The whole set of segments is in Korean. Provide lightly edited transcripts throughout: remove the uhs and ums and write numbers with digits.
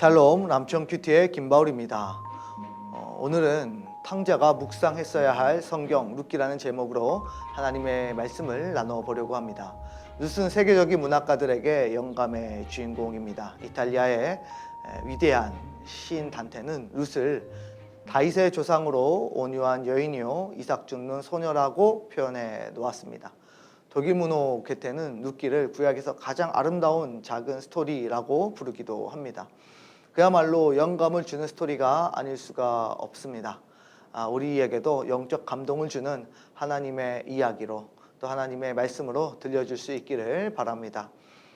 샬롬 남편 큐티의 김바울입니다. 오늘은 탕자가 묵상했어야 할 성경 룻기라는 제목으로 하나님의 말씀을 나눠보려고 합니다. 룻은 세계적인 문학가들에게 영감의 주인공입니다. 이탈리아의 위대한 시인 단테는 룻을 다윗의 조상으로 온유한 여인이요 이삭 죽는 소녀라고 표현해 놓았습니다. 독일 문호 괴테는 룻기를 구약에서 가장 아름다운 작은 스토리라고 부르기도 합니다. 그야말로 영감을 주는 스토리가 아닐 수가 없습니다. 우리에게도 영적 감동을 주는 하나님의 이야기로 또 하나님의 말씀으로 들려줄 수 있기를 바랍니다.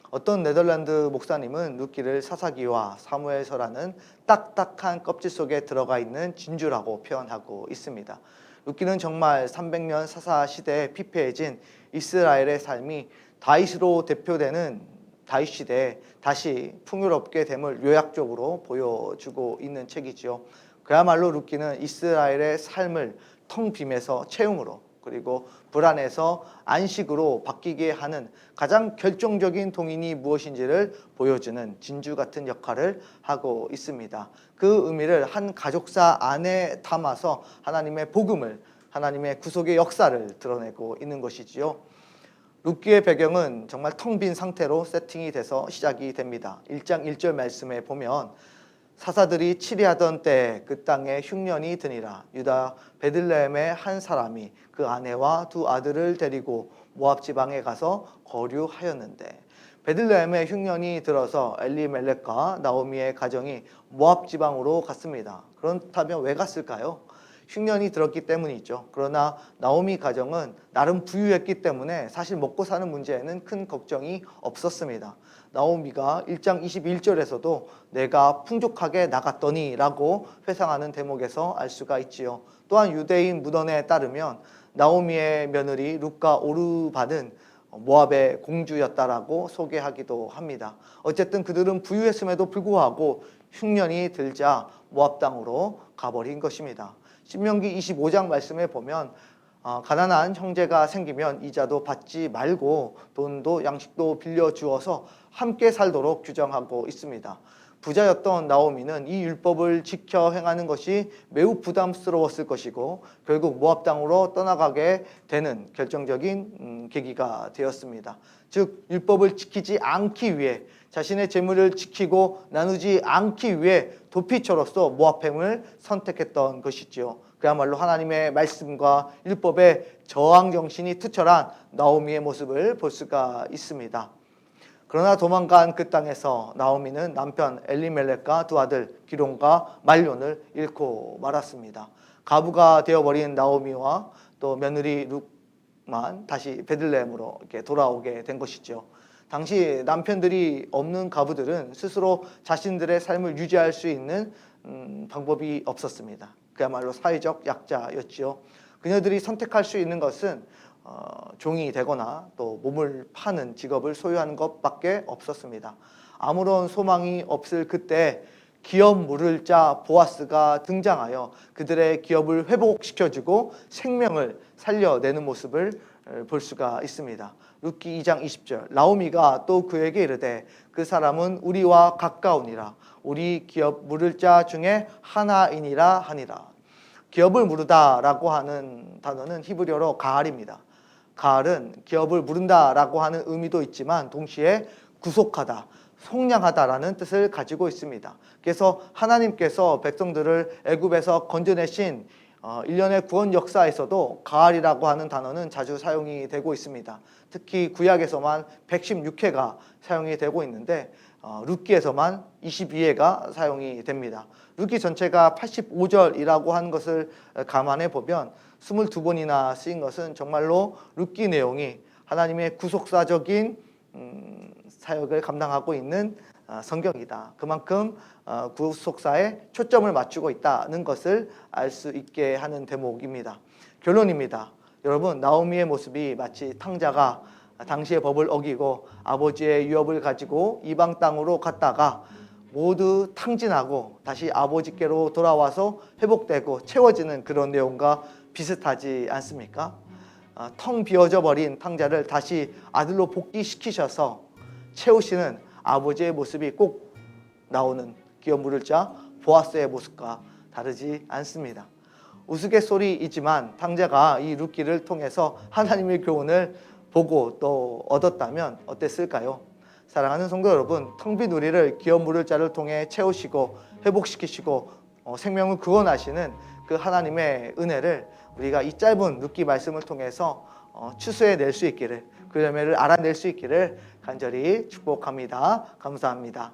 어떤 네덜란드 목사님은 룻기를 사사기와 사무엘서라는 딱딱한 껍질 속에 들어가 있는 진주라고 표현하고 있습니다. 룻기는 정말 300년 사사 시대에 피폐해진 이스라엘의 삶이 다윗으로 대표되는 다윗 시대에 다시 풍요롭게 됨을 요약적으로 보여주고 있는 책이지요. 그야말로 룻기는 이스라엘의 삶을 텅 빔에서 채움으로 그리고 불안에서 안식으로 바뀌게 하는 가장 결정적인 동인이 무엇인지를 보여주는 진주 같은 역할을 하고 있습니다. 그 의미를 한 가족사 안에 담아서 하나님의 복음을, 하나님의 구속의 역사를 드러내고 있는 것이지요. 룻기의 배경은 정말 텅 빈 상태로 세팅이 돼서 시작이 됩니다. 1장 1절 말씀에 보면 사사들이 치리하던 때 그 땅에 흉년이 드니라. 유다 베들레헴의 한 사람이 그 아내와 두 아들을 데리고 모압 지방에 가서 거류하였는데 베들레헴에 흉년이 들어서 엘리멜렉과 나오미의 가정이 모압 지방으로 갔습니다. 그렇다면 왜 갔을까요? 흉년이 들었기 때문이죠. 그러나 나오미 가정은 나름 부유했기 때문에 사실 먹고 사는 문제에는 큰 걱정이 없었습니다. 나오미가 1장 21절에서도 내가 풍족하게 나갔더니 라고 회상하는 대목에서 알 수가 있지요. 또한 유대인 문헌에 따르면 나오미의 며느리 룻과 오르바는 모압의 공주였다라고 소개하기도 합니다. 어쨌든 그들은 부유했음에도 불구하고 흉년이 들자 모압 땅으로 가버린 것입니다. 신명기 25장 말씀에 보면 가난한 형제가 생기면 이자도 받지 말고 돈도 양식도 빌려주어서 함께 살도록 규정하고 있습니다. 부자였던 나오미는 이 율법을 지켜 행하는 것이 매우 부담스러웠을 것이고 결국 모압 땅으로 떠나가게 되는 결정적인 계기가 되었습니다. 즉 율법을 지키지 않기 위해 자신의 재물을 지키고 나누지 않기 위해 도피처로서 모압행을 선택했던 것이지요. 그야말로 하나님의 말씀과 율법의 저항 정신이 투철한 나오미의 모습을 볼 수가 있습니다. 그러나 도망간 그 땅에서 나오미는 남편 엘리멜렉과 두 아들 기론과 말론을 잃고 말았습니다. 가부가 되어버린 나오미와 또 며느리 룻만 다시 베들레헴으로 이렇게 돌아오게 된 것이죠. 당시 남편들이 없는 가부들은 스스로 자신들의 삶을 유지할 수 있는 방법이 없었습니다. 그야말로 사회적 약자였지요. 그녀들이 선택할 수 있는 것은 종이 되거나 또 몸을 파는 직업을 소유하는 것밖에 없었습니다. 아무런 소망이 없을 그때 기업 물을 자 보아스가 등장하여 그들의 기업을 회복시켜주고 생명을 살려내는 모습을 볼 수가 있습니다. 룻기 2장 20절 나오미가 또 그에게 이르되 그 사람은 우리와 가까우니라 우리 기업 물을 자 중에 하나이니라 하니라. 기업을 무르다라고 하는 단어는 히브리어로 가알입니다. 가알은 기업을 무른다라고 하는 의미도 있지만 동시에 구속하다, 속량하다라는 뜻을 가지고 있습니다. 그래서 하나님께서 백성들을 애굽에서 건져내신 일련의 구원 역사에서도 가알이라고 하는 단어는 자주 사용이 되고 있습니다. 특히 구약에서만 116회가 사용이 되고 있는데 룻기에서만 22회가 사용이 됩니다. 룻기 전체가 85절이라고 한 것을 감안해 보면 22번이나 쓰인 것은 정말로 룻기 내용이 하나님의 구속사적인 사역을 감당하고 있는 성경이다. 그만큼 구속사에 초점을 맞추고 있다는 것을 알 수 있게 하는 대목입니다. 결론입니다. 여러분, 나오미의 모습이 마치 탕자가 당시의 법을 어기고 아버지의 유업을 가지고 이방 땅으로 갔다가 모두 탕진하고 다시 아버지께로 돌아와서 회복되고 채워지는 그런 내용과 비슷하지 않습니까? 텅 비어져 버린 탕자를 다시 아들로 복귀시키셔서 채우시는 아버지의 모습이 꼭 나오는 기업 물을 자 보아스의 모습과 다르지 않습니다. 우스갯소리이지만 탕자가 이 룻기를 통해서 하나님의 교훈을 보고 또 얻었다면 어땠을까요? 사랑하는 성도 여러분, 텅 빈 우리를 기업 물을 자를 통해 채우시고 회복시키시고 생명을 구원하시는 그 하나님의 은혜를 우리가 이 짧은 룻기 말씀을 통해서 추수해낼 수 있기를, 그 열매를 알아낼 수 있기를 간절히 축복합니다. 감사합니다.